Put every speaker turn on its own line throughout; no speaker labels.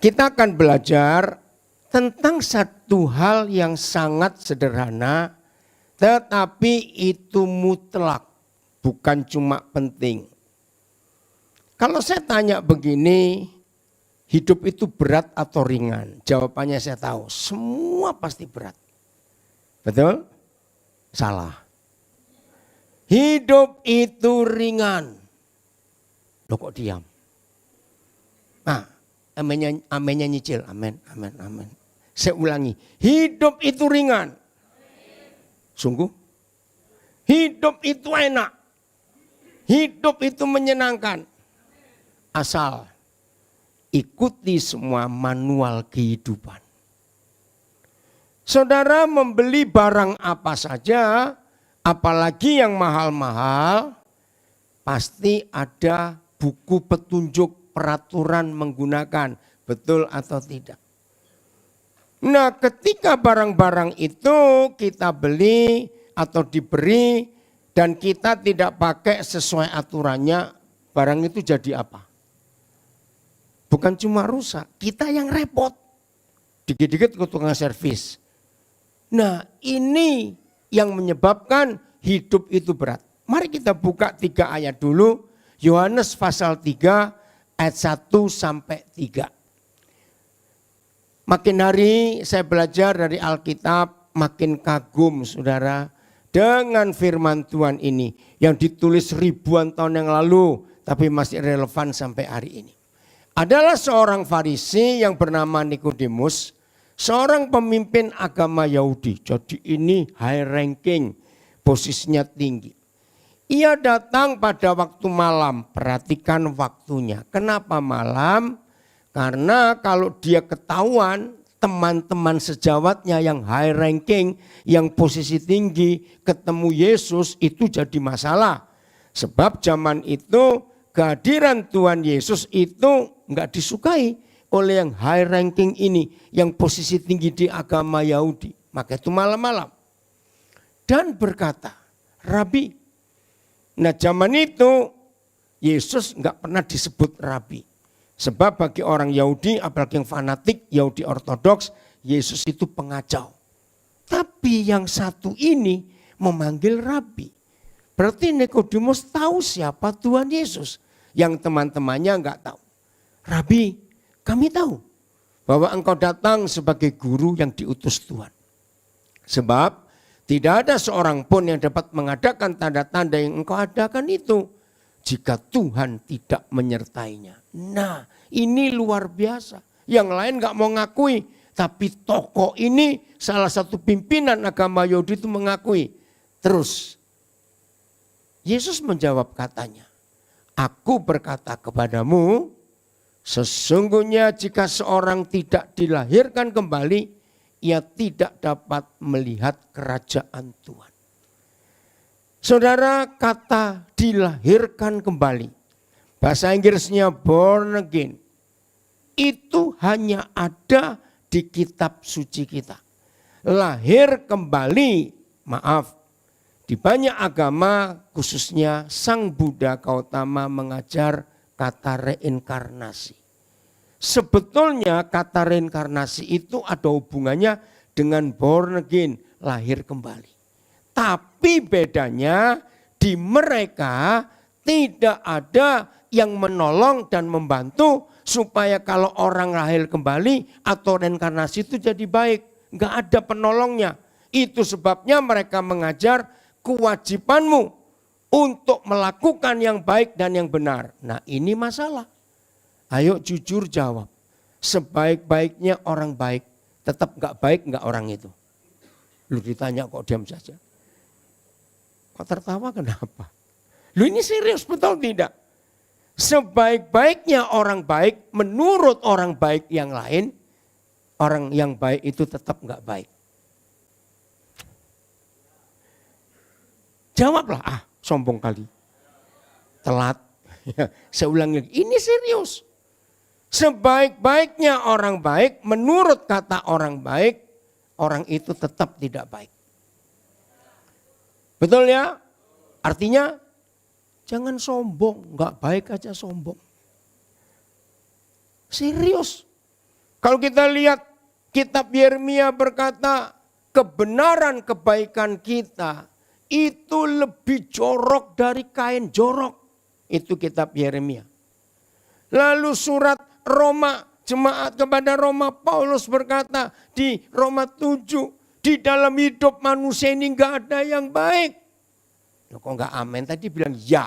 Kita akan belajar tentang satu hal yang sangat sederhana, tetapi itu mutlak, bukan cuma penting. Kalau saya tanya begini, hidup itu berat atau ringan? Jawabannya saya tahu, semua pasti berat. Betul? Salah. Hidup itu ringan. Loh kok diam? Nah, amennya nyicil, amin, amin, amin. Saya ulangi, hidup itu ringan. Sungguh? Hidup itu enak. Hidup itu menyenangkan. Asal ikuti semua manual kehidupan. Saudara membeli barang apa saja, apalagi yang mahal-mahal, pasti ada buku petunjuk peraturan menggunakan, betul atau tidak. Nah, ketika barang-barang itu kita beli atau diberi dan kita tidak pakai sesuai aturannya, barang itu jadi apa? Bukan cuma rusak, kita yang repot. Dikit-dikit ke tukang servis. Nah, ini yang menyebabkan hidup itu berat. Mari kita buka 3 ayat dulu. Yohanes pasal 3 ayat 1 sampai 3. Makin hari saya belajar dari Alkitab, makin kagum saudara dengan firman Tuhan ini yang ditulis ribuan tahun yang lalu tapi masih relevan sampai hari ini. Adalah seorang Farisi yang bernama Nikodemus, seorang pemimpin agama Yahudi. Jadi ini high ranking, posisinya tinggi. Ia datang pada waktu malam, perhatikan waktunya. Kenapa malam? Karena kalau dia ketahuan teman-teman sejawatnya yang high ranking, yang posisi tinggi ketemu Yesus itu jadi masalah. Sebab zaman itu kehadiran Tuhan Yesus itu enggak disukai oleh yang high ranking ini, yang posisi tinggi di agama Yahudi. Maka itu malam-malam. Dan berkata, Rabi. Nah zaman itu Yesus enggak pernah disebut Rabi. Sebab bagi orang Yahudi, apalagi yang fanatik, Yahudi Ortodoks, Yesus itu pengacau. Tapi yang satu ini memanggil Rabi. Berarti Nikodemus tahu siapa Tuhan Yesus. Yang teman-temannya enggak tahu. Rabi, kami tahu bahwa engkau datang sebagai guru yang diutus Tuhan. Sebab tidak ada seorang pun yang dapat mengadakan tanda-tanda yang engkau adakan itu jika Tuhan tidak menyertainya. Nah, ini luar biasa. Yang lain enggak mau ngakui, tapi tokoh ini salah satu pimpinan agama Yahudi itu mengakui. Terus Yesus menjawab katanya, aku berkata kepadamu, sesungguhnya jika seorang tidak dilahirkan kembali, ia tidak dapat melihat kerajaan Tuhan. Saudara, kata dilahirkan kembali, bahasa Inggrisnya born again, itu hanya ada di kitab suci kita. Lahir kembali, maaf, di banyak agama khususnya Sang Buddha Gautama mengajar kata reinkarnasi. Sebetulnya kata reinkarnasi itu ada hubungannya dengan born again, lahir kembali. Tapi bedanya di mereka tidak ada yang menolong dan membantu supaya kalau orang lahir kembali atau reinkarnasi itu jadi baik. Enggak ada penolongnya. Itu sebabnya mereka mengajar kewajibanmu untuk melakukan yang baik dan yang benar. Nah ini masalah. Ayo jujur jawab. Sebaik-baiknya orang baik, tetap enggak baik enggak orang itu? Lu ditanya kok diam saja. Kok tertawa kenapa? Lu ini serius betul tidak? Sebaik-baiknya orang baik, menurut orang baik yang lain, orang yang baik itu tetap enggak baik. Jawablah, sombong kali. Telat. Saya ulangi lagi, ini serius. Sebaik-baiknya orang baik, menurut kata orang baik, orang itu tetap tidak baik. Betul ya? Artinya jangan sombong, enggak baik aja sombong. Serius. Kalau kita lihat kitab Yeremia berkata, kebenaran kebaikan kita itu lebih jorok dari kain jorok. Itu kitab Yeremia. Lalu surat Roma, jemaat kepada Roma, Paulus berkata di Roma 7, di dalam hidup manusia ini enggak ada yang baik. Loh, kok enggak amin? Tadi bilang ya.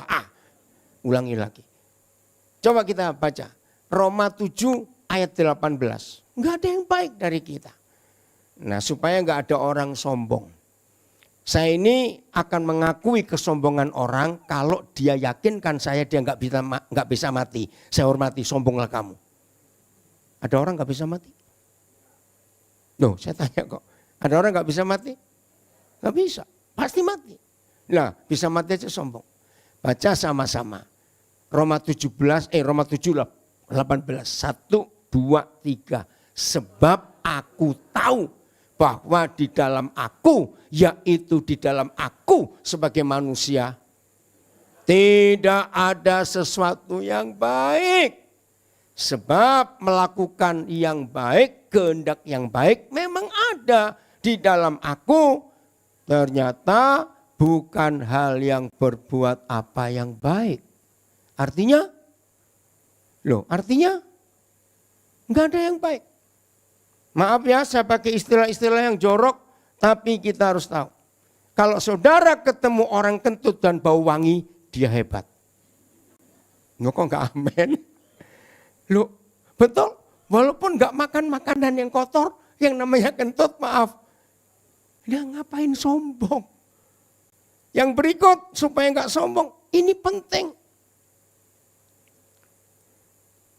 Ulangi lagi. Coba kita baca. Roma 7 ayat 18. Enggak ada yang baik dari kita. Nah, supaya enggak ada orang sombong. Saya ini akan mengakui kesombongan orang kalau dia yakinkan saya dia enggak bisa mati. Saya hormati, sombonglah kamu. Ada orang enggak bisa mati? Loh, saya tanya kok. Ada orang enggak bisa mati? Enggak bisa, pasti mati. Nah, bisa mati aja sombong. Baca sama-sama. Roma 7 18. 1, 2, 3. Sebab aku tahu bahwa di dalam aku, yaitu di dalam aku sebagai manusia, tidak ada sesuatu yang baik. Sebab melakukan yang baik, kehendak yang baik memang ada di dalam aku. Ternyata bukan hal yang berbuat apa yang baik. Artinya, artinya enggak ada yang baik. Maaf ya, saya pakai istilah-istilah yang jorok, tapi kita harus tahu. Kalau saudara ketemu orang kentut dan bau wangi, dia hebat. Loh, kok enggak amin? Loh, betul. Walaupun enggak makan makanan yang kotor, yang namanya kentut, maaf. Dia ngapain sombong? Yang berikut, supaya enggak sombong, ini penting.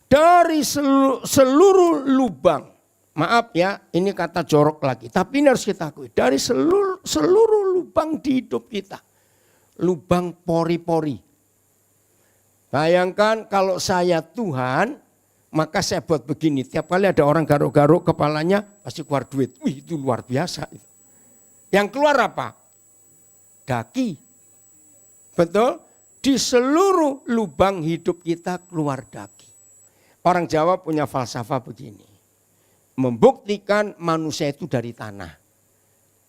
Dari seluruh lubang, maaf ya, ini kata jorok lagi, tapi ini harus kita akui. Dari seluruh lubang di hidup kita, lubang pori-pori. Bayangkan kalau saya Tuhan, maka saya buat begini. Tiap kali ada orang garuk-garuk kepalanya, pasti keluar duit. Wih, itu luar biasa. Yang keluar apa? Daki. Betul? Di seluruh lubang hidup kita keluar daki. Orang Jawa punya falsafah begini. Membuktikan manusia itu dari tanah.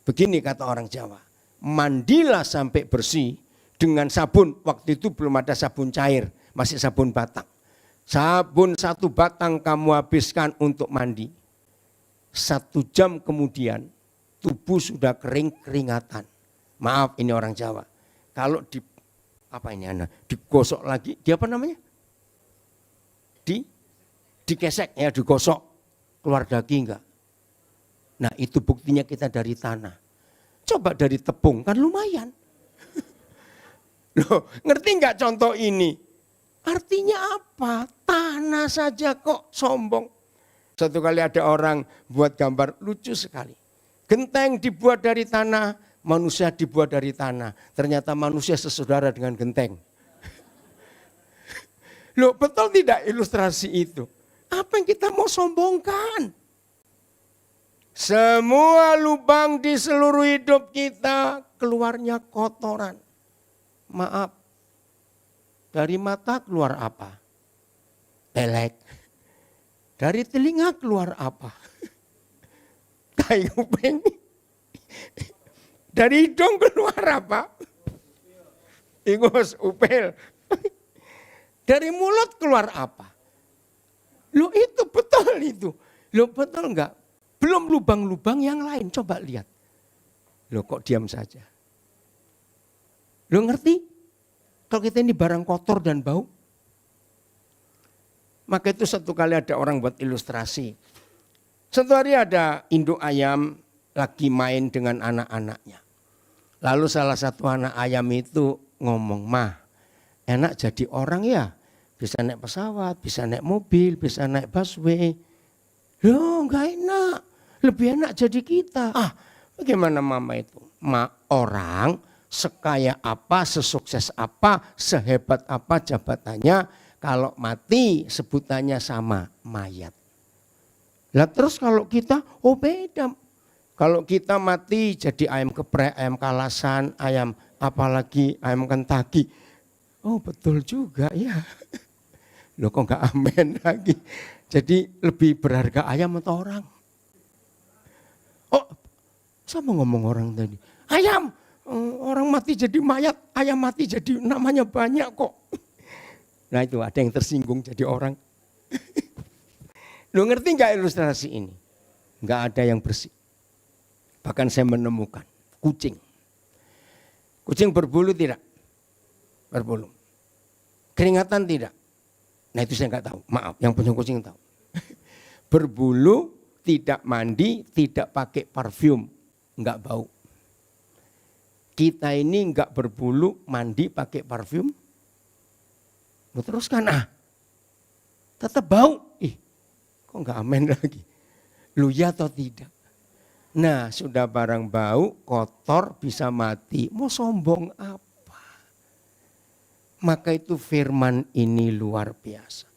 Begini kata orang Jawa. Mandilah sampai bersih dengan sabun. Waktu itu belum ada sabun cair. Masih sabun batang. Sabun 1 batang kamu habiskan untuk mandi. 1 jam kemudian tubuh sudah keringatan. Maaf, ini orang Jawa. Kalau digosok lagi, dia apa namanya? Dikesek ya, digosok, keluar daging enggak? Nah, itu buktinya kita dari tanah. Coba dari tepung, kan lumayan. Loh, ngerti enggak contoh ini? Artinya apa? Tanah saja kok sombong. Satu kali ada orang buat gambar lucu sekali. Genteng dibuat dari tanah, manusia dibuat dari tanah. Ternyata manusia sesaudara dengan genteng. Loh, betul tidak ilustrasi itu? Apa yang kita mau sombongkan? Semua lubang di seluruh hidup kita keluarnya kotoran. Maaf, dari mata keluar apa? Pelek. Dari telinga keluar apa? Tai kuping. Dari hidung keluar apa? Ingus, upil. Dari mulut keluar apa? Loh, itu betul itu. Loh, betul enggak? Belum lubang-lubang yang lain, coba lihat. Loh, kok diam saja? Loh, ngerti? Kalau kita ini barang kotor dan bau. Maka itu satu kali ada orang buat ilustrasi. Satu hari ada induk ayam lagi main dengan anak-anaknya. Lalu salah satu anak ayam itu ngomong, "Mah, enak jadi orang ya. Bisa naik pesawat, bisa naik mobil, bisa naik busway." Loh, enggak enak. Lebih enak jadi kita. Bagaimana mama itu? Orang sekaya apa, sesukses apa, sehebat apa jabatannya, kalau mati sebutannya sama, mayat. Lah terus kalau kita, beda. Kalau kita mati jadi ayam geprek, ayam kalasan, ayam apalagi ayam Kentucky. Oh, betul juga ya. Loh, kok enggak amen lagi. Jadi lebih berharga ayam atau orang? Oh, sama ngomong orang tadi. Ayam, orang mati jadi mayat, ayam mati jadi namanya banyak kok. Nah itu ada yang tersinggung jadi orang. Lu ngerti nggak ilustrasi ini? Nggak ada yang bersih. Bahkan saya menemukan kucing. Kucing berbulu tidak? Berbulu. Keringatan tidak? Nah itu saya nggak tahu. Maaf, yang punya kucing tahu. Berbulu, tidak mandi, tidak pakai parfum, nggak bau. Kita ini nggak berbulu, mandi pakai parfum. Teruskan tetap bau. Kok nggak aman lagi? Lu ya atau tidak? Nah sudah barang bau, kotor, bisa mati. Mau sombong apa? Maka itu firman ini luar biasa.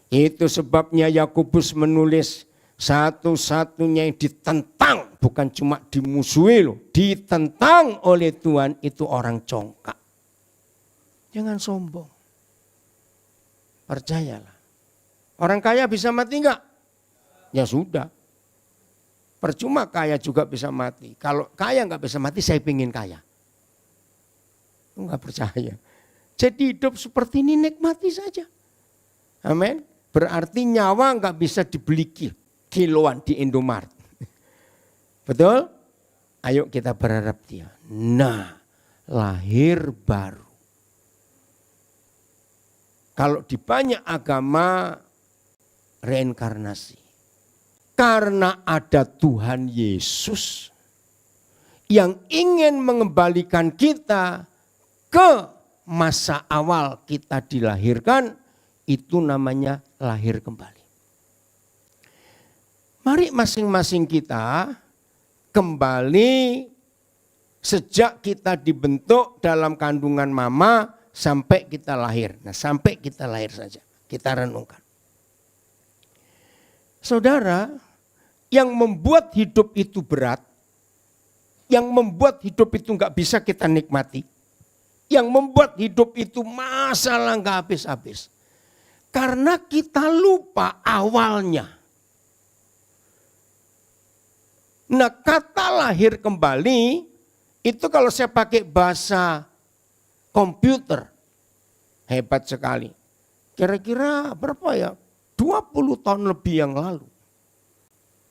Itu sebabnya Yakobus menulis satu-satunya yang ditentang, bukan cuma dimusuhi loh, ditentang oleh Tuhan itu orang congkak. Jangan sombong. Percayalah. Orang kaya bisa mati enggak? Ya sudah. Percuma kaya juga bisa mati. Kalau kaya enggak bisa mati, saya pengen kaya. Enggak percaya. Jadi hidup seperti ini nikmati saja. Amin. Berarti nyawa enggak bisa dibeli kiloan di Indomaret. Betul? Ayo kita berharap dia. Nah, lahir baru. Kalau di banyak agama reinkarnasi. Karena ada Tuhan Yesus yang ingin mengembalikan kita ke masa awal kita dilahirkan, itu namanya lahir kembali. Mari masing-masing kita kembali sejak kita dibentuk dalam kandungan mama sampai kita lahir. Nah, sampai kita lahir saja kita renungkan. Saudara, yang membuat hidup itu berat, yang membuat hidup itu nggak bisa kita nikmati, yang membuat hidup itu masalah nggak habis-habis, karena kita lupa awalnya. Nah, kata lahir kembali itu kalau saya pakai bahasa komputer, hebat sekali. Kira-kira berapa ya? 20 tahun lebih yang lalu.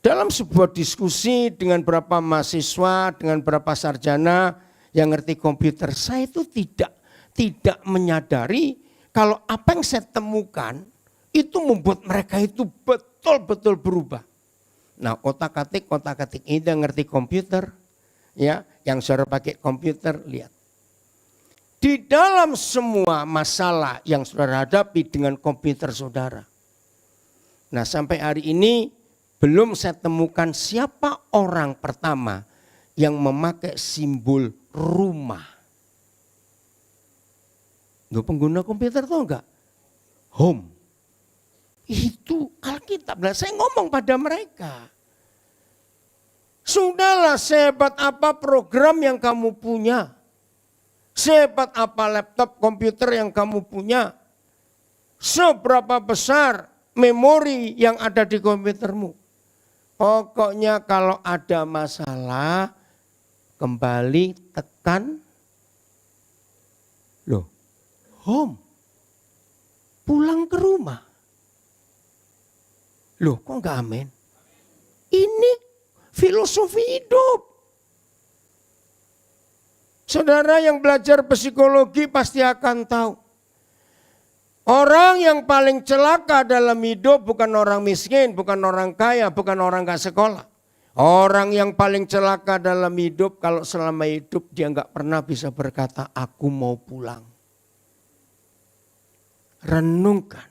Dalam sebuah diskusi dengan beberapa mahasiswa, dengan beberapa sarjana yang ngerti komputer, saya itu tidak menyadari kalau apa yang saya temukan itu membuat mereka itu betul-betul berubah. Nah, otak-atik ini yang ngerti komputer, ya, yang saudara pakai komputer, lihat. Di dalam semua masalah yang saudara hadapi dengan komputer saudara. Nah, sampai hari ini belum saya temukan siapa orang pertama yang memakai simbol rumah. Loh, pengguna komputer tahu enggak? Home. Itu Alkitab. Nah, saya ngomong pada mereka. Sudahlah, sehebat apa program yang kamu punya. Sehebat apa laptop komputer yang kamu punya. Seberapa besar memori yang ada di komputermu. Pokoknya kalau ada masalah, kembali tekan. Loh, home. Pulang ke rumah. Loh, kok enggak amin? Ini filosofi hidup. Saudara yang belajar psikologi pasti akan tahu. Orang yang paling celaka dalam hidup bukan orang miskin, bukan orang kaya, bukan orang gak sekolah. Orang yang paling celaka dalam hidup kalau selama hidup dia gak pernah bisa berkata, aku mau pulang. Renungkan.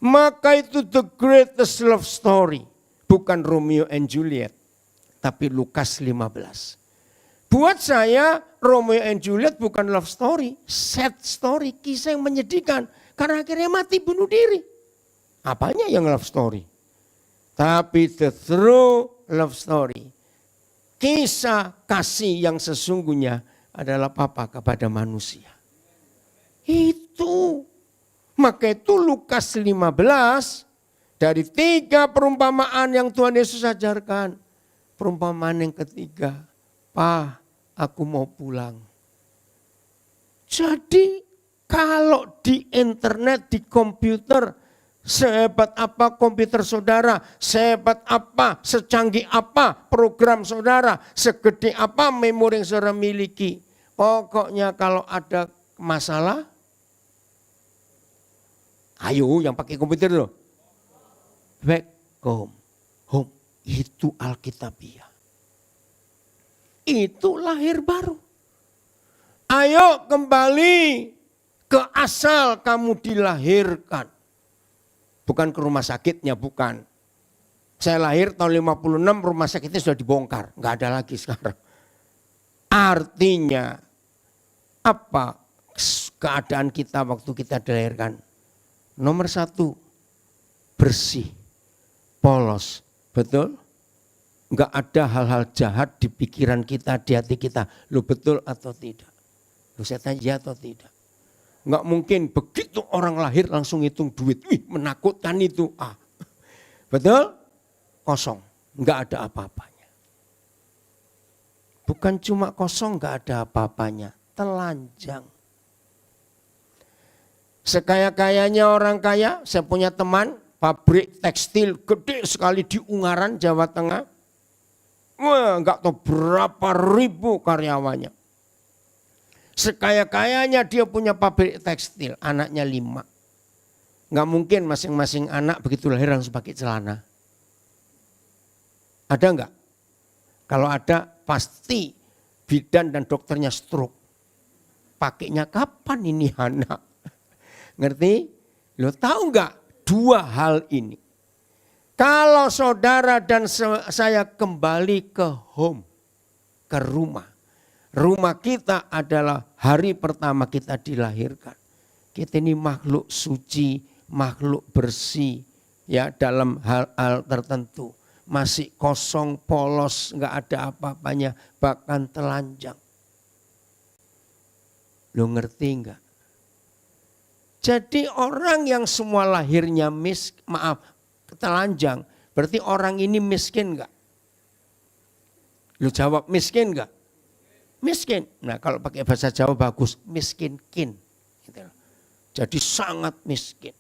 Maka itu the greatest love story. Bukan Romeo and Juliet, tapi Lukas 15. Buat saya Romeo and Juliet bukan love story, sad story, kisah yang menyedihkan. Karena akhirnya mati bunuh diri. Apanya yang love story? Tapi the true love story. Kisah kasih yang sesungguhnya adalah Bapa kepada manusia. Itu. Maka itu Lukas 15 Dari 3 perumpamaan yang Tuhan Yesus ajarkan. Perumpamaan yang ketiga, "Pa, aku mau pulang." Jadi kalau di internet, di komputer, sehebat apa komputer saudara, sehebat apa, secanggih apa program saudara, segede apa memori yang saudara miliki. Pokoknya kalau ada masalah, ayo yang pakai komputer loh. Back home. Home itu Alkitabiah. Itu lahir baru. Ayo kembali ke asal kamu dilahirkan. Bukan ke rumah sakitnya, bukan. Saya lahir tahun 56, rumah sakitnya sudah dibongkar. Enggak ada lagi sekarang. Artinya, apa keadaan kita waktu kita dilahirkan? Nomor 1, bersih, polos. Betul? Enggak ada hal-hal jahat di pikiran kita, di hati kita. Lu betul atau tidak? Lu saya tanya ya atau tidak? Enggak mungkin begitu orang lahir langsung hitung duit. Wih, menakutkan itu. Betul? Kosong. Enggak ada apa-apanya. Bukan cuma kosong, enggak ada apa-apanya. Telanjang. Sekaya-kayanya orang kaya, saya punya teman, pabrik tekstil gede sekali di Ungaran, Jawa Tengah. Wah, enggak tahu berapa ribu karyawannya. Sekaya-kayanya dia punya pabrik tekstil, anaknya 5. Enggak mungkin masing-masing anak begitu lahir langsung pakai celana. Ada enggak? Kalau ada pasti bidan dan dokternya stroke. Pakainya kapan ini anak? Ngerti? Lo tahu enggak 2 hal ini? Kalau saudara dan saya kembali ke home, ke rumah. Rumah kita adalah hari pertama kita dilahirkan. Kita ini makhluk suci, makhluk bersih, ya dalam hal-hal tertentu. Masih kosong, polos, enggak ada apa-apanya, bahkan telanjang. Lo ngerti enggak? Jadi orang yang semua lahirnya telanjang, berarti orang ini miskin enggak? Lu jawab miskin enggak? Miskin. Nah kalau pakai bahasa Jawa bagus, miskin-kin. Jadi sangat miskin.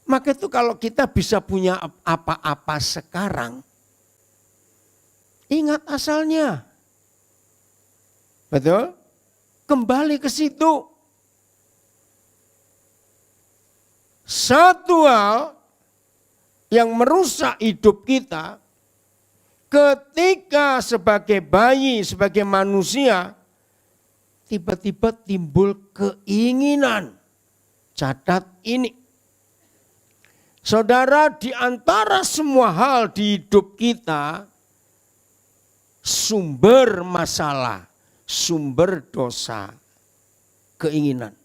Maka itu kalau kita bisa punya apa-apa sekarang, ingat asalnya. Betul? Kembali ke situ. Satu hal yang merusak hidup kita, ketika sebagai bayi, sebagai manusia, tiba-tiba timbul keinginan. Catat ini. Saudara, di antara semua hal di hidup kita, sumber masalah, sumber dosa, keinginan.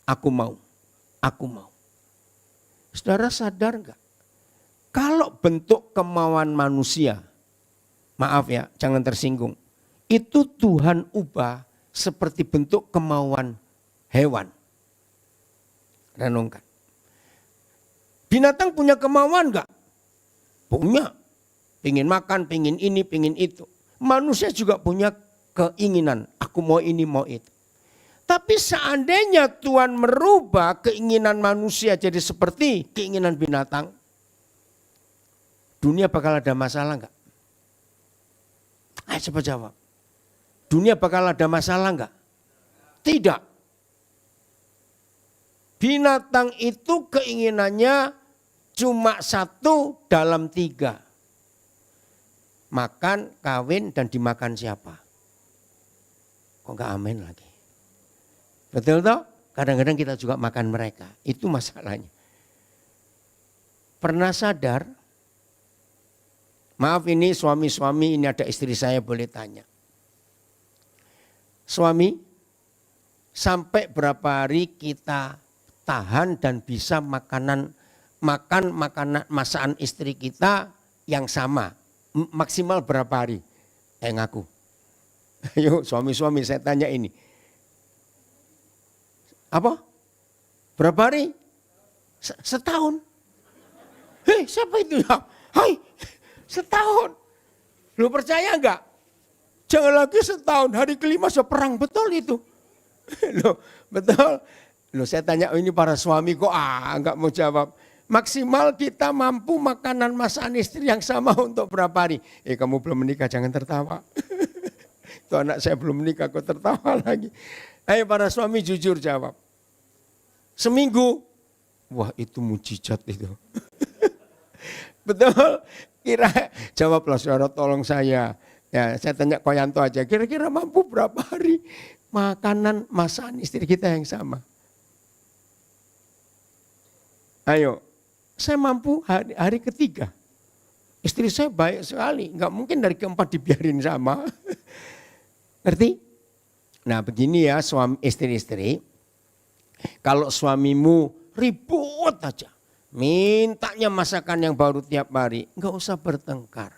Aku mau. Saudara sadar enggak? Kalau bentuk kemauan manusia, maaf ya, jangan tersinggung. Itu Tuhan ubah seperti bentuk kemauan hewan. Renungkan. Binatang punya kemauan enggak? Punya. Pengen makan, pengen ini, pengen itu. Manusia juga punya keinginan. Aku mau ini, mau itu. Tapi seandainya Tuhan merubah keinginan manusia jadi seperti keinginan binatang, dunia bakal ada masalah enggak? Ayo coba jawab. Dunia bakal ada masalah enggak? Tidak. Binatang itu keinginannya cuma 1 dalam 3. Makan, kawin, dan dimakan siapa? Kok enggak amin lagi? Betul toh? Kadang-kadang kita juga makan mereka. Itu masalahnya. Pernah sadar? Maaf ini suami-suami, ini ada istri saya boleh tanya. Suami, sampai berapa hari kita tahan dan bisa makan makanan masakan istri kita yang sama? Maksimal berapa hari? Ngaku. Ayo suami-suami saya tanya ini. Apa? Berapa hari? Setahun. Hei, siapa itu ya? Hai, setahun. Lu percaya enggak? Jangan lagi setahun, hari kelima sudah perang, betul itu. Loh, betul. Loh, saya tanya, oh ini para suami kok enggak mau jawab. Maksimal kita mampu makanan masakan istri yang sama untuk berapa hari? Kamu belum menikah, jangan tertawa. Itu anak saya belum menikah, kok tertawa lagi. Ayo para suami jujur jawab. Seminggu. Wah, itu mujizat itu. Betul? Jawablah saudara, tolong saya. Ya, saya tanya Koyanto aja, kira-kira mampu berapa hari makanan masakan istri kita yang sama? Ayo, saya mampu hari ketiga. Istri saya baik sekali, nggak mungkin dari keempat dibiarin sama. Ngerti? Nah begini ya suami istri-istri, kalau suamimu ribut aja, mintanya masakan yang baru tiap hari, nggak usah bertengkar.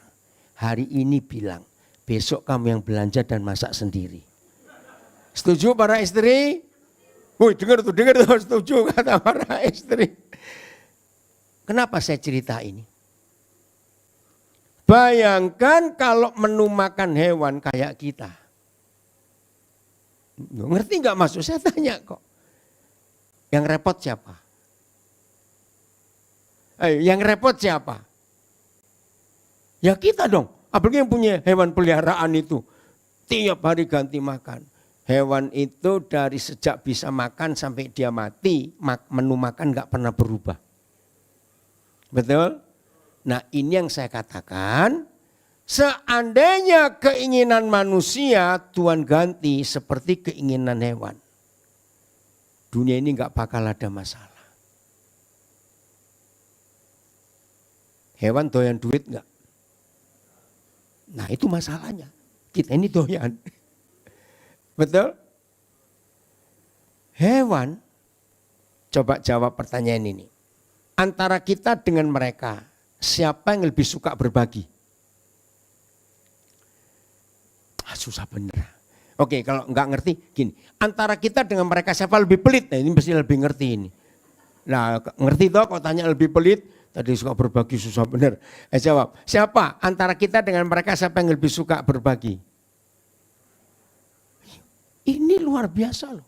Hari ini bilang, besok kamu yang belanja dan masak sendiri. Setuju para istri? Woi dengar tuh, setuju kata para istri. Kenapa saya cerita ini? Bayangkan kalau menu makan hewan kayak kita. Ngerti nggak maksud saya tanya kok. Yang repot siapa? Yang repot siapa? Ya kita dong. Apalagi yang punya hewan peliharaan itu. Tiap hari ganti makan. Hewan itu dari sejak bisa makan sampai dia mati, menu makan nggak pernah berubah. Betul? Nah ini yang saya katakan, seandainya keinginan manusia Tuhan ganti seperti keinginan hewan. Dunia ini nggak bakal ada masalah. Hewan doyan duit nggak? Nah itu masalahnya. Kita ini doyan. Betul? Hewan, coba jawab pertanyaan ini. Antara kita dengan mereka, siapa yang lebih suka berbagi? Susah bener. Oke, kalau nggak ngerti, gini. Antara kita dengan mereka siapa lebih pelit? Nah ini mesti lebih ngerti ini. Nah ngerti toh kalau tanya lebih pelit, tadi suka berbagi susah bener. Jawab, siapa? Antara kita dengan mereka siapa yang lebih suka berbagi? Ini luar biasa loh.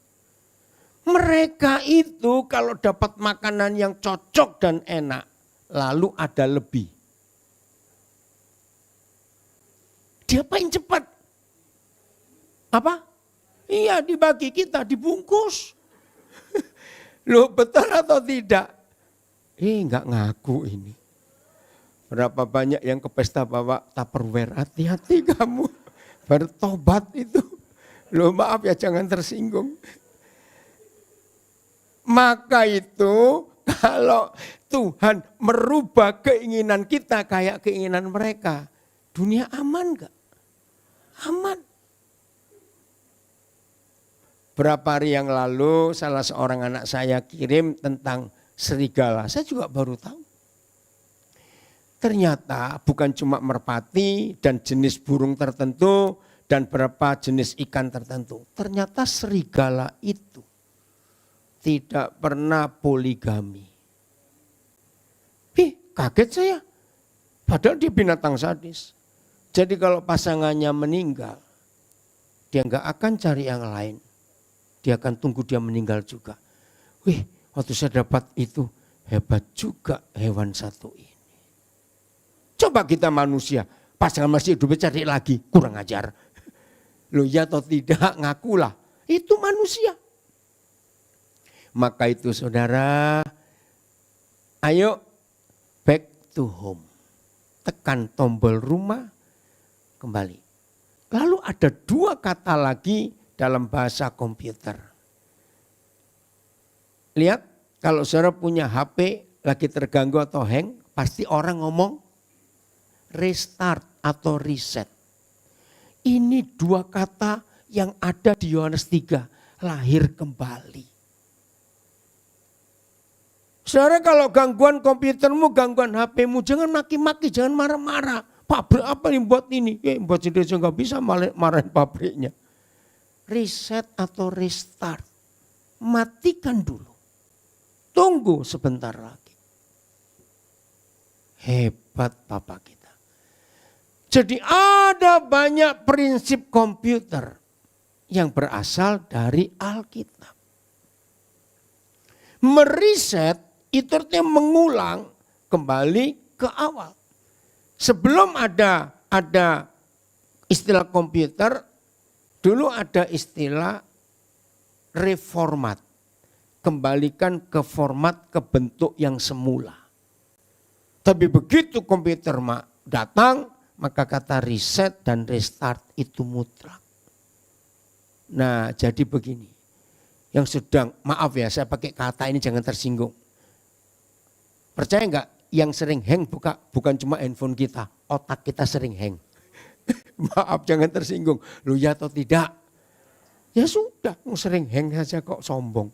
Mereka itu kalau dapat makanan yang cocok dan enak, lalu ada lebih. Diapain cepat? Apa? Iya dibagi kita, dibungkus. Loh betul atau tidak? Enggak ngaku ini. Berapa banyak yang ke pesta bawa Tupperware, hati-hati kamu. Bertobat itu. Loh maaf ya jangan tersinggung. Maka itu kalau Tuhan merubah keinginan kita kayak keinginan mereka, dunia aman gak? Aman. Berapa hari yang lalu salah seorang anak saya kirim tentang serigala, saya juga baru tahu. Ternyata bukan cuma merpati dan jenis burung tertentu dan beberapa jenis ikan tertentu. Ternyata serigala itu tidak pernah poligami. Kaget saya. Padahal dia binatang sadis. Jadi kalau pasangannya meninggal, dia nggak akan cari yang lain. Dia akan tunggu dia meninggal juga. Waktu saya dapat itu hebat juga hewan satu ini. Coba kita manusia, pasangan masih hidup cari lagi, kurang ajar. Loh ya atau tidak, ngakulah. Itu manusia. Maka itu saudara, ayo back to home. Tekan tombol rumah, kembali. Lalu ada dua kata lagi dalam bahasa komputer. Lihat, kalau saudara punya HP lagi terganggu atau hang, pasti orang ngomong restart atau reset. Ini dua kata yang ada di Yohanes 3, lahir kembali. Saudara kalau gangguan komputermu, gangguan HPmu, jangan maki-maki, jangan marah-marah. Pabrik apa yang buat ini? Buat sendiri aja nggak bisa marahin pabriknya. Reset atau restart. Matikan dulu. Tunggu sebentar lagi. Hebat Bapak kita. Jadi ada banyak prinsip komputer yang berasal dari Alkitab. Meriset itu artinya mengulang kembali ke awal. Sebelum ada istilah komputer, dulu ada istilah reformat. Kembalikan ke format, ke bentuk yang semula. Tapi begitu komputer datang, maka kata reset dan restart itu mutlak. Nah, jadi begini. Yang sedang, maaf ya saya pakai kata ini jangan tersinggung. Percaya enggak yang sering hang bukan cuma handphone kita, otak kita sering hang. Maaf jangan tersinggung. Lu ya atau tidak? Ya sudah, sering hang saja kok sombong.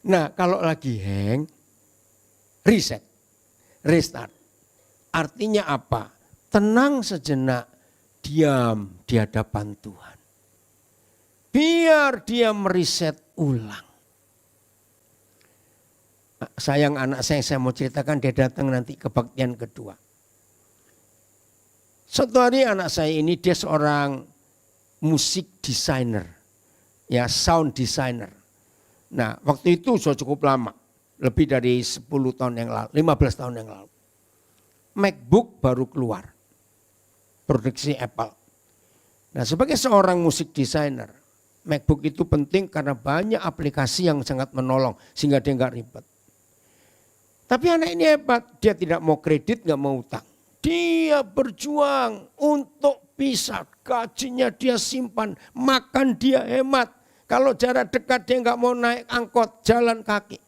Nah, kalau lagi hang, reset, restart. Artinya apa? Tenang sejenak, diam di hadapan Tuhan. Biar dia meriset ulang. Sayang anak saya mau ceritakan, dia datang nanti kebaktian kedua. Suatu hari anak saya ini dia seorang musik designer, ya sound designer. Nah waktu itu sudah cukup lama, lebih dari 10 tahun yang lalu, 15 tahun yang lalu. MacBook baru keluar, produksi Apple. Nah sebagai seorang musik designer, MacBook itu penting karena banyak aplikasi yang sangat menolong sehingga dia nggak ribet. Tapi anak ini hebat, dia tidak mau kredit, nggak mau utang. Dia berjuang untuk bisa, gajinya dia simpan, makan dia hemat. Kalau jarak dekat dia nggak mau naik angkot, jalan kaki.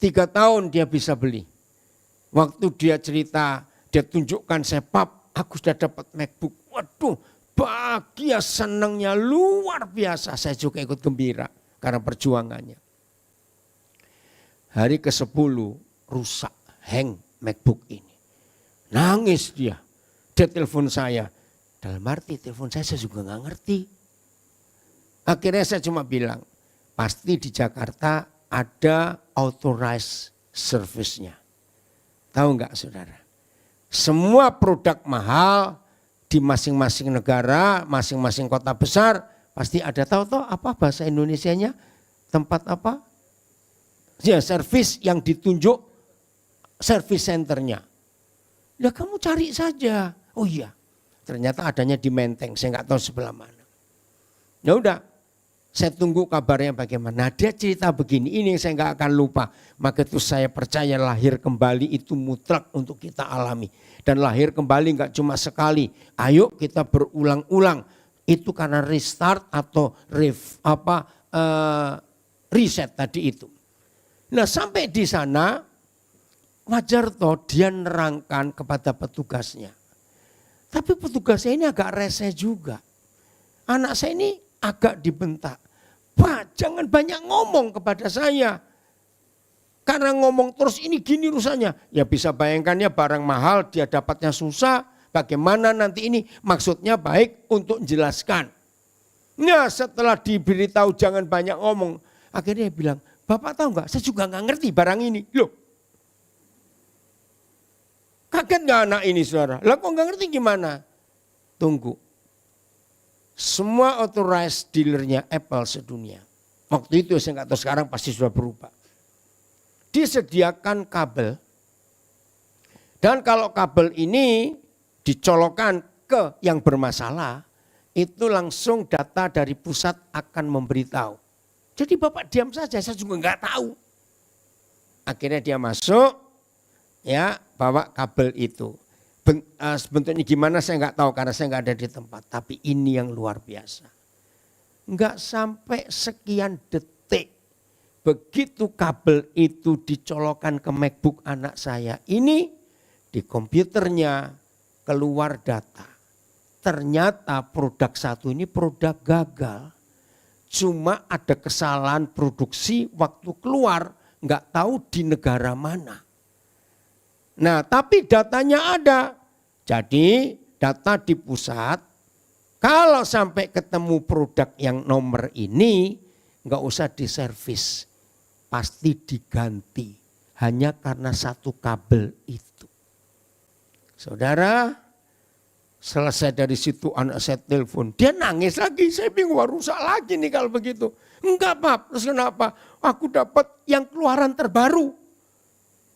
3 tahun dia bisa beli. Waktu dia cerita, dia tunjukkan saya, Pap, aku sudah dapat MacBook. Waduh, bahagia senangnya luar biasa. Saya juga ikut gembira karena perjuangannya. Hari ke-10 rusak, hang MacBook ini. Nangis dia. Dia telepon saya. Dalam arti telepon saya juga nggak ngerti. Akhirnya saya cuma bilang, pasti di Jakarta ada authorized service-nya. Tahu nggak saudara? Semua produk mahal di masing-masing negara, masing-masing kota besar, pasti ada. Tahu apa bahasa Indonesianya? Tempat apa? Ya, service yang ditunjuk, service centernya. Ya kamu cari saja. Oh iya, ternyata adanya di Menteng, saya nggak tahu sebelah mana. Ya udah, saya tunggu kabarnya bagaimana. Nah, dia cerita begini, ini yang saya nggak akan lupa. Maka itu saya percaya lahir kembali itu mutlak untuk kita alami. Dan lahir kembali nggak cuma sekali. Ayo kita berulang-ulang. Itu karena restart atau reset tadi itu. Nah sampai di sana wajar toh dia nerangkan kepada petugasnya. Tapi petugasnya ini agak rese juga. Anak saya ini agak dibentak. Pak jangan banyak ngomong kepada saya. Karena ngomong terus ini gini urusannya. Ya bisa bayangkan ya barang mahal dia dapatnya susah. Bagaimana nanti ini maksudnya baik untuk menjelaskan. Nah setelah diberitahu jangan banyak ngomong. Akhirnya dia bilang, Bapak tahu nggak? Saya juga nggak ngerti barang ini. Loh, kaget nggak anak ini saudara? Lah kok nggak ngerti gimana? Tunggu. Semua authorized dealernya Apple sedunia. Waktu itu saya nggak tahu sekarang pasti sudah berubah. Disediakan kabel. Dan kalau kabel ini dicolokkan ke yang bermasalah, itu langsung data dari pusat akan memberitahu. Jadi Bapak diam saja, saya juga nggak tahu. Akhirnya dia masuk, ya bawa kabel itu. Bentuknya gimana saya nggak tahu karena saya nggak ada di tempat. Tapi ini yang luar biasa. Nggak sampai sekian detik. Begitu kabel itu dicolokkan ke MacBook anak saya. Ini di komputernya keluar data. Ternyata produk satu ini produk gagal. Cuma ada kesalahan produksi waktu keluar, nggak tahu di negara mana. Nah tapi datanya ada. Jadi data di pusat, kalau sampai ketemu produk yang nomor ini, nggak usah diservis. Pasti diganti. hanya karena satu kabel itu. Saudara, selesai dari situ anak saya telepon, dia nangis lagi, saya bingung rusak lagi nih kalau begitu. Enggak Pak, terus kenapa? Aku dapat yang keluaran terbaru.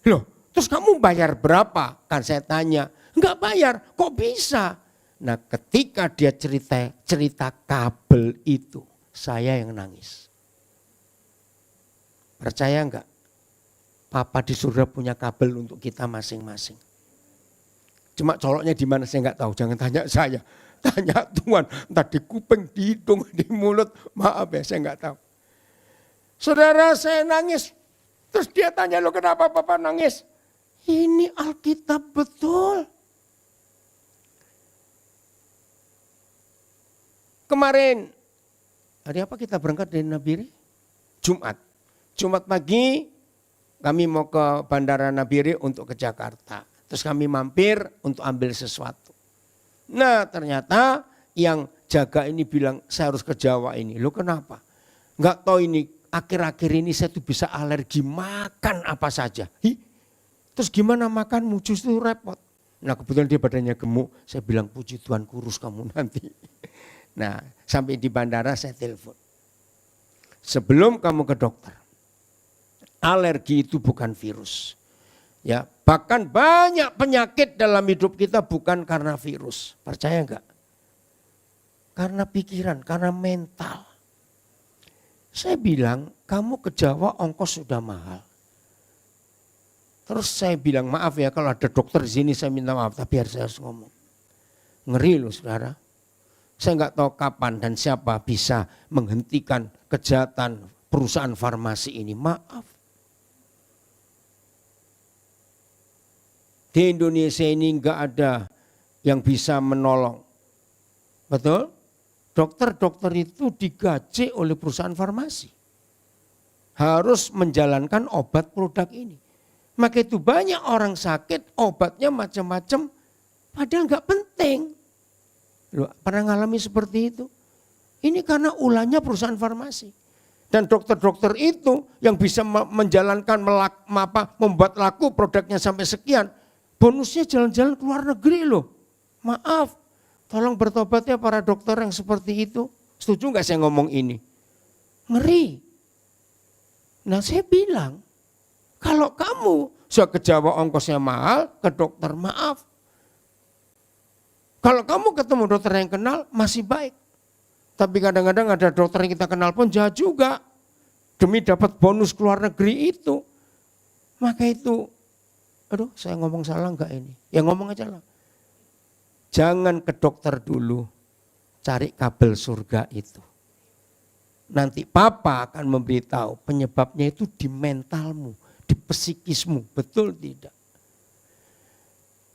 Loh, terus kamu bayar berapa? Kan saya tanya, enggak bayar, kok bisa? Nah ketika dia cerita kabel itu, saya yang nangis. Percaya enggak? Papa di surga punya kabel untuk kita masing-masing. Cuma coloknya di mana saya enggak tahu, jangan tanya saya. Tanya Tuhan, entah di kuping, di hidung, di mulut, maaf ya saya enggak tahu. Saudara saya nangis, terus dia tanya, lo kenapa Papa nangis? Ini Alkitab betul. Kemarin, hari apa kita berangkat dari Nabire? Jumat. Jumat pagi kami mau ke Bandara Nabire untuk ke Jakarta. Terus kami mampir untuk ambil sesuatu. Nah ternyata yang jaga ini bilang saya harus ke Jawa ini. Loh kenapa? Enggak tahu ini akhir-akhir ini saya tuh bisa alergi makan apa saja. Terus gimana makanmu? Justru repot. Nah kebetulan dia badannya gemuk. Saya bilang puji Tuhan kurus kamu nanti. Nah sampai di bandara saya telepon. Sebelum kamu ke dokter. Alergi itu bukan virus. Ya, bahkan banyak penyakit dalam hidup kita bukan karena virus. Percaya enggak? Karena pikiran, karena mental. Saya bilang, kamu ke Jawa ongkos sudah mahal. Terus saya bilang, maaf ya kalau ada dokter di sini saya minta maaf, tapi saya harus ngomong. Ngeri loh saudara. Saya enggak tahu kapan dan siapa bisa menghentikan kejahatan perusahaan farmasi ini. Maaf. Di Indonesia ini enggak ada yang bisa menolong. Betul? Dokter-dokter itu digaji oleh perusahaan farmasi. Harus menjalankan obat produk ini. Maka itu banyak orang sakit, obatnya macam-macam, padahal enggak penting. Loh, pernah ngalami seperti itu? Ini karena ulahnya perusahaan farmasi. Dan dokter-dokter itu yang bisa menjalankan, membuat laku produknya sampai sekian, bonusnya jalan-jalan ke luar negeri loh. Maaf, tolong bertobat ya para dokter yang seperti itu. Setuju nggak saya ngomong ini? Ngeri. Nah saya bilang, kalau kamu sudah ke Jawa ongkosnya mahal, ke dokter maaf. Kalau kamu ketemu dokter yang kenal masih baik. Tapi kadang-kadang ada dokter yang kita kenal pun jahat juga. Demi dapat bonus ke luar negeri itu. Maka itu, aduh saya ngomong salah enggak ini? Ya ngomong aja lah. Jangan ke dokter dulu, cari kabel surga itu. Nanti Papa akan memberitahu penyebabnya itu di mentalmu, di psikismu, betul tidak?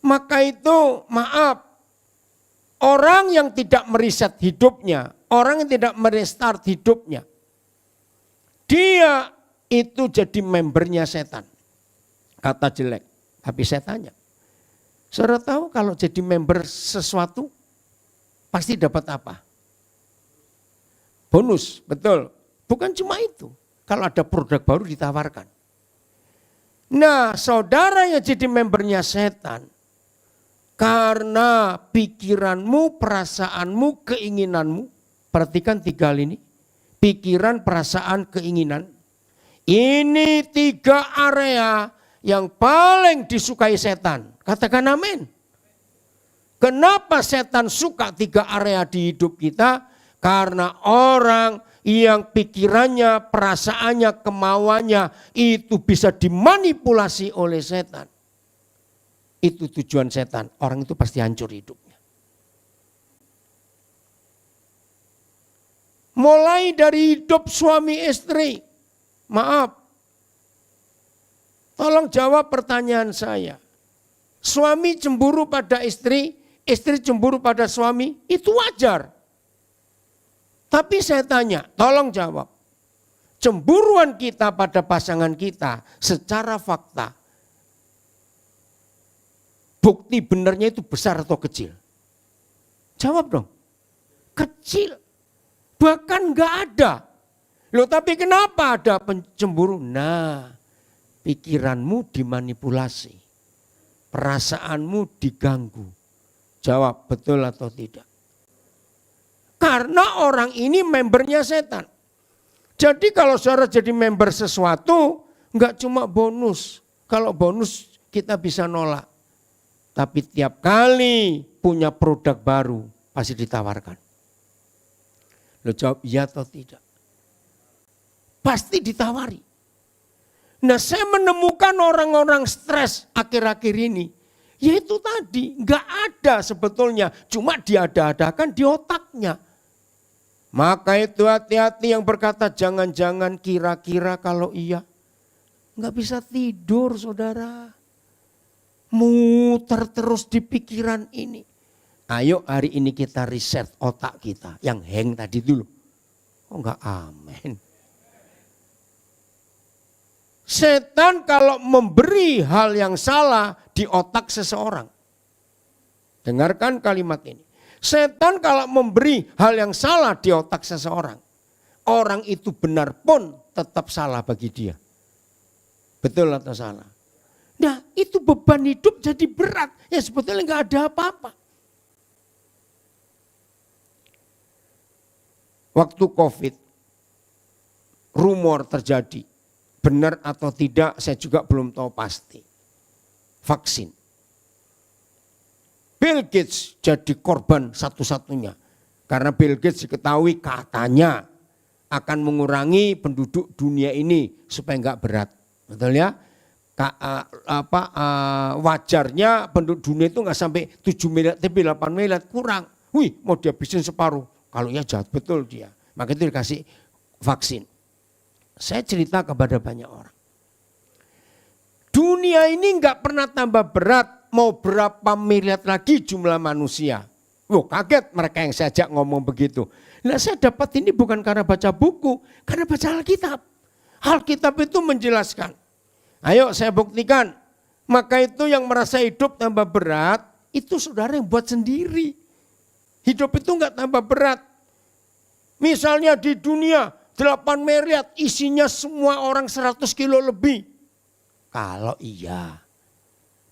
Maka itu maaf, orang yang tidak meriset hidupnya, orang yang tidak merestart hidupnya, dia itu jadi membernya setan. Kata jelek, tapi saya tanya. Saudara tahu kalau jadi member sesuatu pasti dapat apa? Bonus, betul. Bukan cuma itu. Kalau ada produk baru ditawarkan. Nah saudara yang jadi membernya setan, karena pikiranmu, perasaanmu, keinginanmu, perhatikan 3 hal ini. Pikiran, perasaan, keinginan. Ini 3 area yang paling disukai setan. Katakan amin. Kenapa setan suka 3 area di hidup kita? Karena orang yang pikirannya, perasaannya, kemauannya itu bisa dimanipulasi oleh setan. Itu tujuan setan. Orang itu pasti hancur hidupnya. Mulai dari hidup suami istri. Maaf. Tolong jawab pertanyaan saya. Suami cemburu pada istri, istri cemburu pada suami, itu wajar. Tapi saya tanya, tolong jawab. Cemburuan kita pada pasangan kita secara fakta, bukti benarnya itu besar atau kecil? Jawab dong. Kecil. Bahkan enggak ada. Loh tapi kenapa ada pencemburu? Nah, Pikiranmu dimanipulasi. Perasaanmu diganggu. Jawab betul atau tidak. Karena orang ini membernya setan. Jadi kalau saudara jadi member sesuatu, enggak cuma bonus. Kalau bonus kita bisa nolak. Tapi tiap kali punya produk baru pasti ditawarkan. Lo jawab iya atau tidak? Pasti ditawari. Nah saya menemukan orang-orang stres akhir-akhir ini. Yaitu tadi enggak ada sebetulnya. Cuma diada-adakan di otaknya. Maka itu hati-hati yang berkata jangan-jangan kira-kira kalau iya. Enggak bisa tidur saudara. Muter terus di pikiran ini. Ayo hari ini kita riset otak kita. Yang hang tadi dulu. Oh enggak amin. Setan kalau memberi hal yang salah di otak seseorang. Dengarkan kalimat ini. Setan kalau memberi hal yang salah di otak seseorang. Orang itu benar pun tetap salah bagi dia. Betul atau salah? Nah itu beban hidup jadi berat. Ya sebetulnya nggak ada apa-apa. Waktu COVID, rumor terjadi. Benar atau tidak saya juga belum tahu pasti. Vaksin. Bill Gates jadi korban satu-satunya. Karena Bill Gates diketahui katanya akan mengurangi penduduk dunia ini supaya nggak berat. Betul ya? Wajarnya penduduk dunia itu nggak sampai 7 miliar tapi 8 miliar kurang. Wih mau dihabisin separuh. Kalau ya jahat betul dia. Maka itu dikasih vaksin. Saya cerita kepada banyak orang. Dunia ini nggak pernah tambah berat. Mau berapa miliar lagi jumlah manusia. Wah kaget mereka yang saya ajak ngomong begitu. Nah saya dapat ini bukan karena baca buku. Karena baca Alkitab. Alkitab itu menjelaskan. Ayo saya buktikan. Maka itu yang merasa hidup tambah berat. Itu saudara yang buat sendiri. Hidup itu enggak tambah berat. Misalnya di dunia 8 miliar isinya semua orang 100 kilo lebih. Kalau iya.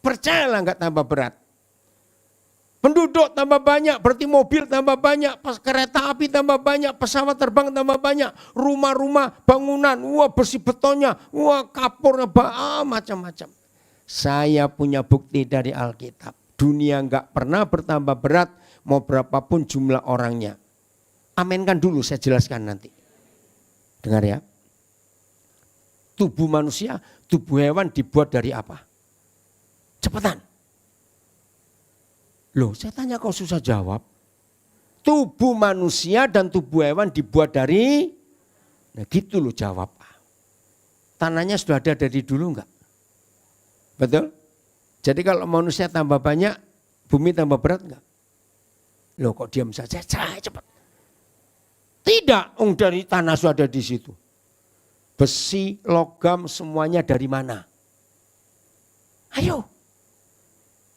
Percayalah enggak tambah berat. Penduduk tambah banyak, berarti mobil tambah banyak, kereta api tambah banyak, pesawat terbang tambah banyak, rumah-rumah, bangunan, wah besi betonnya, wah kapurnya, macam-macam. Saya punya bukti dari Alkitab. Dunia enggak pernah bertambah berat, mau berapapun jumlah orangnya. Aminkan dulu, saya jelaskan nanti. Dengar ya. Tubuh manusia, tubuh hewan dibuat dari apa? Cepetan. Loh, saya tanya kok susah jawab. Tubuh manusia dan tubuh hewan dibuat dari, nah gitu loh jawab. Tanahnya sudah ada dari dulu enggak? Betul? Jadi kalau manusia tambah banyak, bumi tambah berat enggak? Loh kok diam saja, cepat. Tidak, dari tanah sudah ada di situ. Besi, logam, semuanya dari mana? Ayo,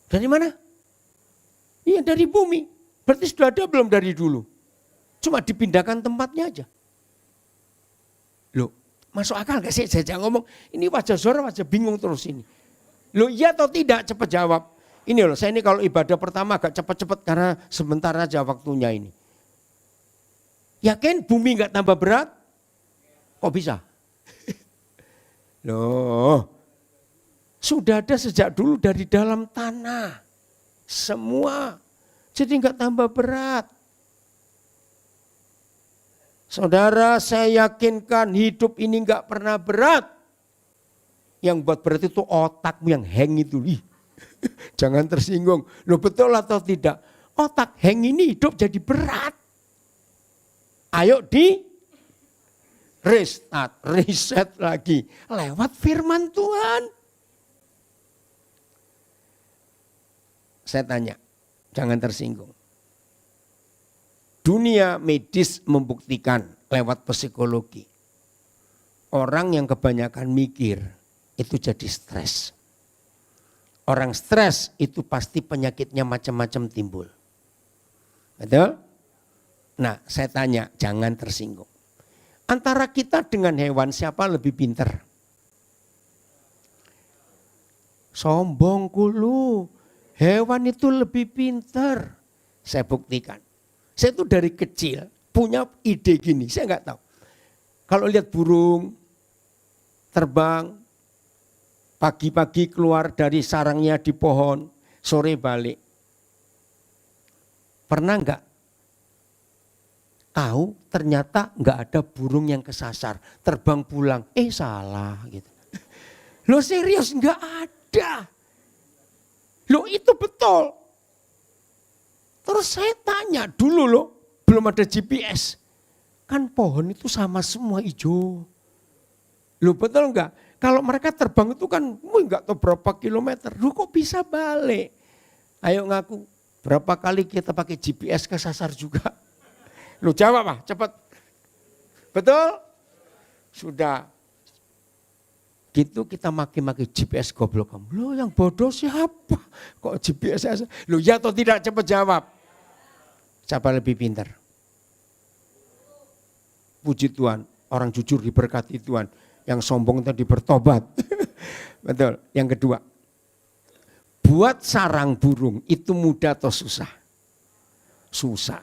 dari mana? Iya dari bumi, berarti sudah ada belum dari dulu? Cuma dipindahkan tempatnya aja. Loh, masuk akal gak sih? Saya ngomong, ini wajah saudara wajah bingung terus ini. Loh iya atau tidak? Cepat jawab. Ini loh, saya ini kalau ibadah pertama agak cepat-cepat karena sebentar aja waktunya ini. Yakin bumi gak tambah berat? Kok bisa? Loh, sudah ada sejak dulu dari dalam tanah. Semua, jadi enggak tambah berat. Saudara, saya yakinkan hidup ini enggak pernah berat. Yang buat berat itu otakmu yang hang itu. Jangan tersinggung. Loh betul atau tidak? Otak hang ini hidup jadi berat. Ayo di restart, reset lagi. Lewat firman Tuhan. Saya tanya, jangan tersinggung. Dunia medis membuktikan lewat psikologi. Orang yang kebanyakan mikir itu jadi stres. Orang stres itu pasti penyakitnya macam-macam timbul. Betul? Nah saya tanya, jangan tersinggung. Antara kita dengan hewan siapa lebih pintar? Sombong kulu. Hewan itu lebih pintar. Saya buktikan. Saya itu dari kecil punya ide gini, saya nggak tahu. Kalau lihat burung terbang, pagi-pagi keluar dari sarangnya di pohon, sore balik. Pernah nggak tahu ternyata nggak ada burung yang kesasar, terbang pulang, salah gitu. Loh serius nggak ada. Loh itu betul. Terus saya tanya dulu loh, belum ada GPS. Kan pohon itu sama semua hijau. Loh betul enggak? Kalau mereka terbang itu kan enggak tahu berapa kilometer. Loh kok bisa balik? Ayo ngaku, berapa kali kita pakai GPS kesasar juga? Loh jawab Pak, cepat. Betul? Sudah. Gitu kita maki-maki GPS goblok kamu. Loh yang bodoh siapa? Kok GPS? Loh ya atau tidak, cepat jawab. Siapa lebih pintar? Puji Tuhan, orang jujur diberkati Tuhan. Yang sombong tadi bertobat. Betul. Yang kedua, buat sarang burung itu mudah atau susah? Susah.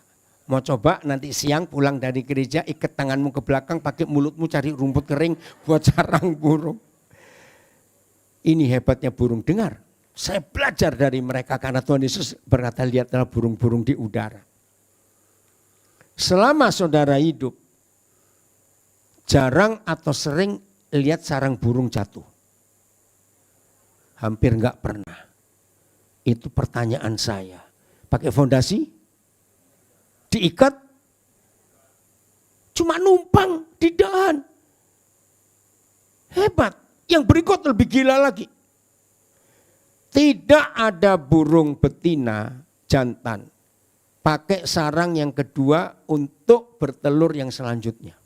Mau coba nanti siang pulang dari gereja, ikat tanganmu ke belakang, pakai mulutmu cari rumput kering buat sarang burung. Ini hebatnya burung. Dengar, saya belajar dari mereka karena Tuhan Yesus berkata, lihatlah burung-burung di udara. Selama saudara hidup, jarang atau sering lihat sarang burung jatuh. Hampir enggak pernah. Itu pertanyaan saya. Pakai fondasi? Diikat? Cuma numpang di dahan. Hebat. Yang berikut lebih gila lagi. Tidak ada burung betina jantan pakai sarang yang kedua untuk bertelur yang selanjutnya.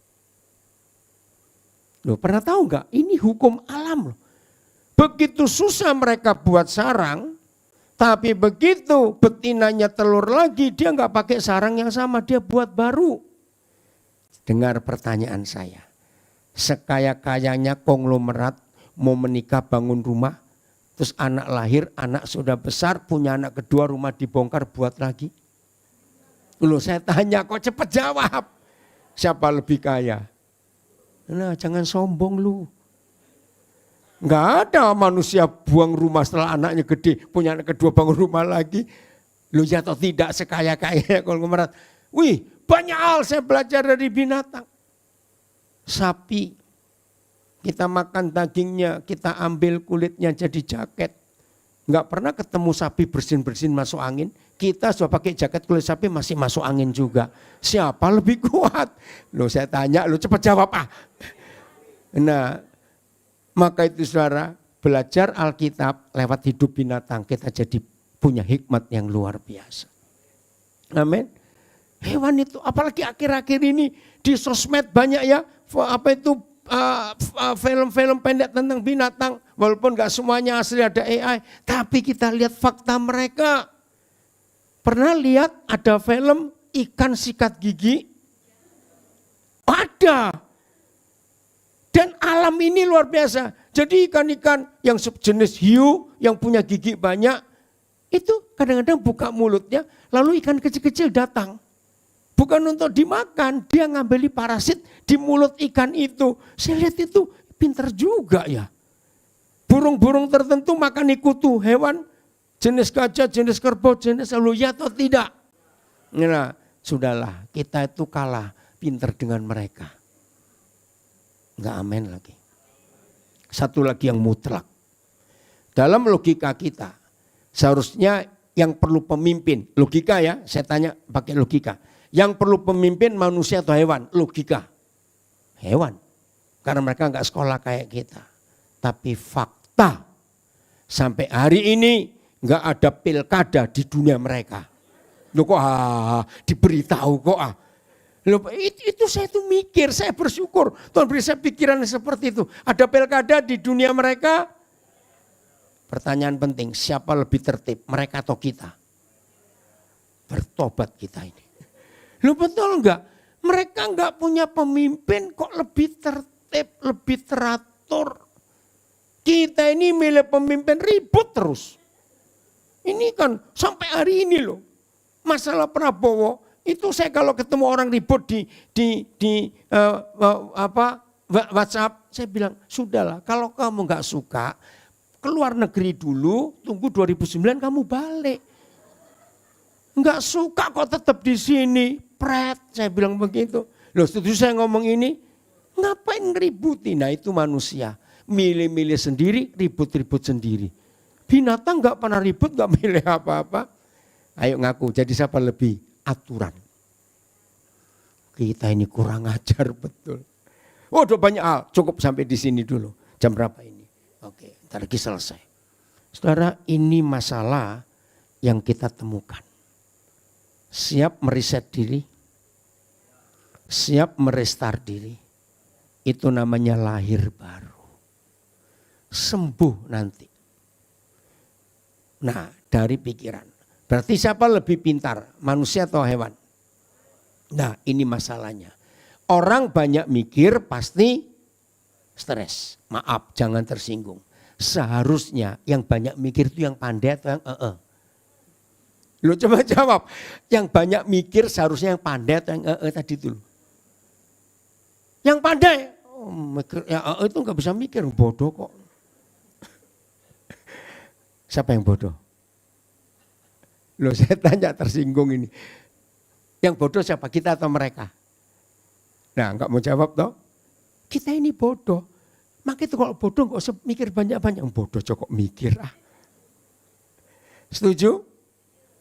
Loh, pernah tahu enggak? Ini hukum alam loh. Begitu susah mereka buat sarang, tapi begitu betinanya telur lagi, dia enggak pakai sarang yang sama, dia buat baru. Dengar pertanyaan saya. Sekaya-kayanya konglomerat mau menikah bangun rumah, terus anak lahir, anak sudah besar, punya anak kedua, rumah dibongkar buat lagi. Loh saya tanya kok cepat jawab. Siapa lebih kaya? Nah jangan sombong lu. Enggak ada manusia buang rumah setelah anaknya gede, punya anak kedua bangun rumah lagi. Lu ya atau tidak sekaya-kaya konglomerat. Wih banyak hal saya belajar dari binatang. Sapi, kita makan dagingnya, kita ambil kulitnya jadi jaket. Enggak pernah ketemu sapi bersin-bersin masuk angin. Kita sudah pakai jaket kulit sapi masih masuk angin juga. Siapa lebih kuat? Loh saya tanya, lu cepat jawab ah. Nah, maka itu saudara, belajar Alkitab lewat hidup binatang, kita jadi punya hikmat yang luar biasa. Amin. Hewan itu, apalagi akhir-akhir ini di sosmed banyak ya, apa itu film-film pendek tentang binatang. Walaupun gak semuanya asli ada AI, tapi kita lihat fakta mereka. Pernah lihat ada film ikan sikat gigi? Ada. Dan alam ini luar biasa. Jadi ikan-ikan yang sejenis hiu, yang punya gigi banyak, itu kadang-kadang buka mulutnya, lalu ikan kecil-kecil datang. Bukan untuk dimakan, dia ngambil parasit di mulut ikan itu. Saya lihat itu pintar juga ya. Burung-burung tertentu makan ikutu hewan, jenis gajah, jenis kerbau, jenis lalu ya atau tidak. Nah, sudahlah, kita itu kalah pintar dengan mereka. Enggak amin lagi. Satu lagi yang mutlak. Dalam logika kita, seharusnya yang perlu pemimpin, logika ya, saya tanya pakai logika. Yang perlu pemimpin manusia atau hewan? Logika. Hewan. Karena mereka enggak sekolah kayak kita. Tapi fakta, sampai hari ini enggak ada pilkada di dunia mereka. Loh kok diberitahu kok Loh, itu saya tuh mikir, saya bersyukur. Tuhan beri saya pikiran seperti itu. Ada pilkada di dunia mereka. Pertanyaan penting, siapa lebih tertib, mereka atau kita? Bertobat kita ini. Loh betul enggak? Mereka enggak punya pemimpin kok lebih tertib, lebih teratur. Kita ini milih pemimpin ribut terus. Ini kan sampai hari ini loh. Masalah Prabowo itu saya kalau ketemu orang ribut di WhatsApp, saya bilang sudahlah kalau kamu nggak suka keluar negeri dulu, tunggu 2009 kamu balik. Nggak suka kok tetap di sini, pret, saya bilang begitu. Loh setuju saya ngomong ini, ngapain ngeributi? Nah itu manusia, milih-milih sendiri, ribut-ribut sendiri. Binatang nggak pernah ribut, nggak milih apa-apa. Ayo ngaku, jadi siapa lebih aturan? Kita ini kurang ajar betul. Oh udah banyak hal, cukup sampai di sini dulu. Jam berapa ini? Oke, ntar lagi selesai. Saudara, ini masalah yang kita temukan. Siap meriset diri, siap merestart diri. Itu namanya lahir baru. Sembuh nanti. Nah, dari pikiran. Berarti siapa lebih pintar, manusia atau hewan? Nah, ini masalahnya. Orang banyak mikir pasti stres. Maaf, jangan tersinggung. Seharusnya yang banyak mikir itu yang pandai atau yang Lo coba jawab. Yang banyak mikir seharusnya yang pandai atau yang tadi itu. Yang pandai, mikir, ya itu nggak bisa mikir, bodoh kok. Siapa yang bodoh? Loh saya tanya tersinggung ini. Yang bodoh siapa? Kita atau mereka? Nah enggak mau jawab toh. Kita ini bodoh. Maka itu kalau bodoh enggak usah mikir banyak-banyak. Bodoh cukup mikir ah. Setuju?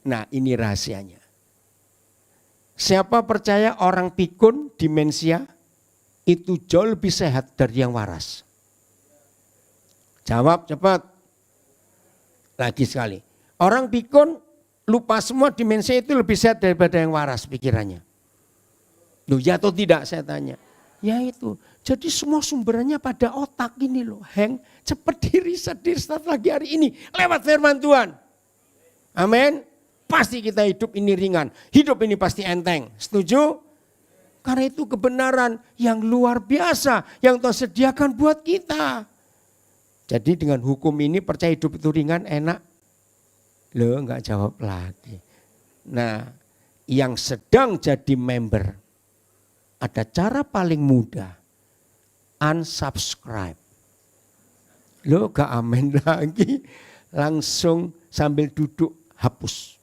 Nah ini rahasianya. Siapa percaya orang pikun, demensia itu jauh lebih sehat dari yang waras? Jawab cepat. Lagi sekali. Orang pikun lupa semua, demensia itu lebih sehat daripada yang waras pikirannya. Loh ya atau tidak saya tanya. Ya itu. Jadi semua sumbernya pada otak ini loh. Cepat di-restart lagi hari ini. Lewat firman Tuhan. Amin. Pasti kita hidup ini ringan. Hidup ini pasti enteng. Setuju? Karena itu kebenaran yang luar biasa. Yang Tuhan sediakan buat kita. Jadi dengan hukum ini percaya hidup itu ringan, enak. Loh enggak jawab lagi. Nah yang sedang jadi member. Ada cara paling mudah, unsubscribe. Lo gak amin lagi, langsung sambil duduk hapus.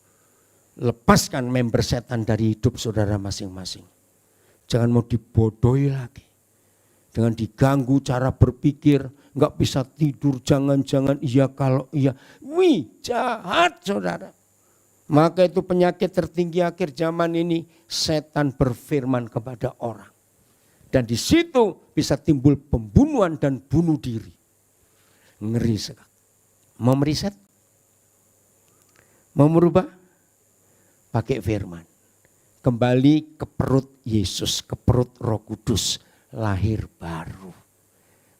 Lepaskan member setan dari hidup saudara masing-masing. Jangan mau dibodohi lagi. Dengan diganggu cara berpikir, gak bisa tidur, jangan-jangan iya kalau iya. Wih jahat saudara. Maka itu penyakit tertinggi akhir zaman ini, setan berfirman kepada orang. Dan di situ bisa timbul pembunuhan dan bunuh diri. Ngeri sekali. Mau meriset? Mau merubah? Pakai firman. Kembali ke perut Yesus, ke perut Roh Kudus, lahir baru.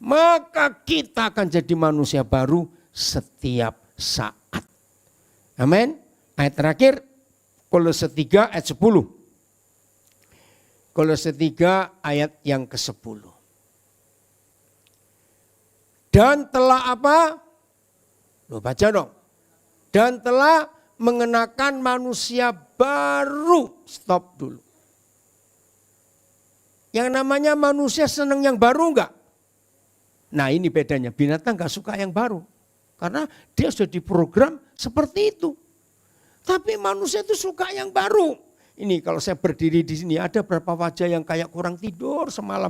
Maka kita akan jadi manusia baru setiap saat. Amin. Ayat terakhir, Kolose 3 ayat 10. Kolose 3 ayat yang ke-10. Dan telah apa? Loh baca dong. Dan telah mengenakan manusia baru. Stop dulu. Yang namanya manusia senang yang baru enggak? Nah ini bedanya, binatang enggak suka yang baru. Karena dia sudah diprogram seperti itu. Tapi manusia itu suka yang baru. Ini kalau saya berdiri di sini ada berapa wajah yang kayak kurang tidur semalam.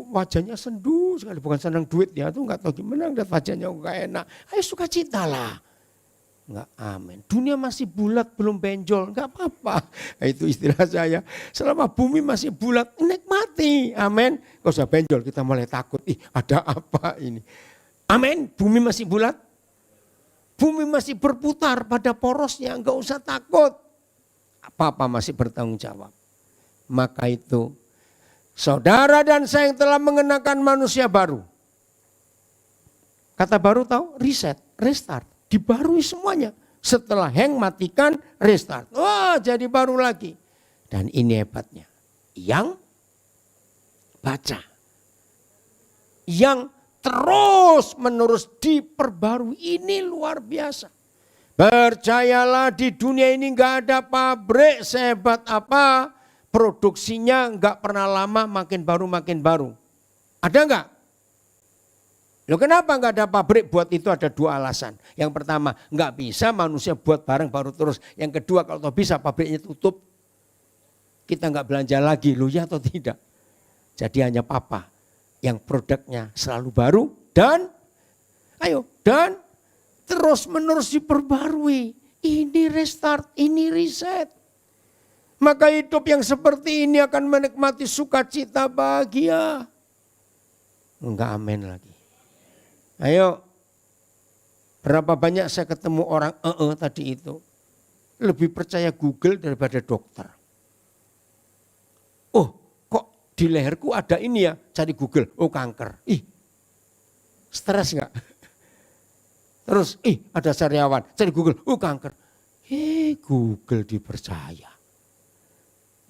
Wajahnya sendu sekali, bukan senang duit ya. Itu enggak tahu gimana, lihat wajahnya enggak enak. Ayo sukacita lah. Enggak, amin. Dunia masih bulat, belum benjol, enggak apa-apa. Nah, itu istilah saya. Selama bumi masih bulat, nikmati. Amin. Kalau sudah benjol kita mulai takut. Ih ada apa ini. Amin. Bumi masih bulat. Bumi masih berputar pada porosnya, enggak usah takut. Apa-apa masih bertanggung jawab. Maka itu, saudara dan saya yang telah mengenakan manusia baru. Kata baru tahu? Reset, restart. Dibarui semuanya. Setelah hang matikan, restart. Wah jadi baru lagi. Dan ini hebatnya. Yang baca. Yang terus menerus diperbarui. Ini luar biasa. Percayalah di dunia ini nggak ada pabrik sehebat apa, produksinya nggak pernah lama, makin baru. Ada nggak? Loh kenapa nggak ada pabrik buat itu? Ada dua alasan. Yang pertama, nggak bisa manusia buat barang baru terus. Yang kedua, kalau bisa pabriknya tutup, kita nggak belanja lagi, loh ya atau tidak? Jadi hanya papa yang produknya selalu baru dan terus menerus diperbarui. Ini restart, ini reset. Maka hidup yang seperti ini akan menikmati sukacita bahagia. Enggak amin lagi. Ayo, berapa banyak saya ketemu orang tadi itu. Lebih percaya Google daripada dokter. Oh, kok di leherku ada ini ya, cari Google. Oh, kanker. Ih, stres enggak? Terus, ada sariawan, cari Google. Oh, kanker. Google dipercaya.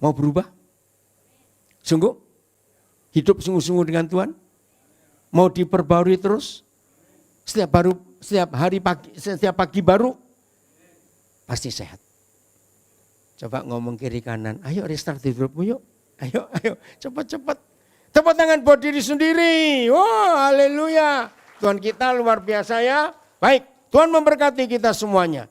Mau berubah? Sungguh? Hidup sungguh-sungguh dengan Tuhan? Mau diperbarui terus? Setiap pagi baru? Pasti sehat. Coba ngomong kiri kanan. Ayo restart hidupmu yuk. Ayo, cepat-cepat. Tepuk tangan buat diri sendiri. Haleluya. Tuhan kita luar biasa ya. Baik, Tuhan memberkati kita semuanya.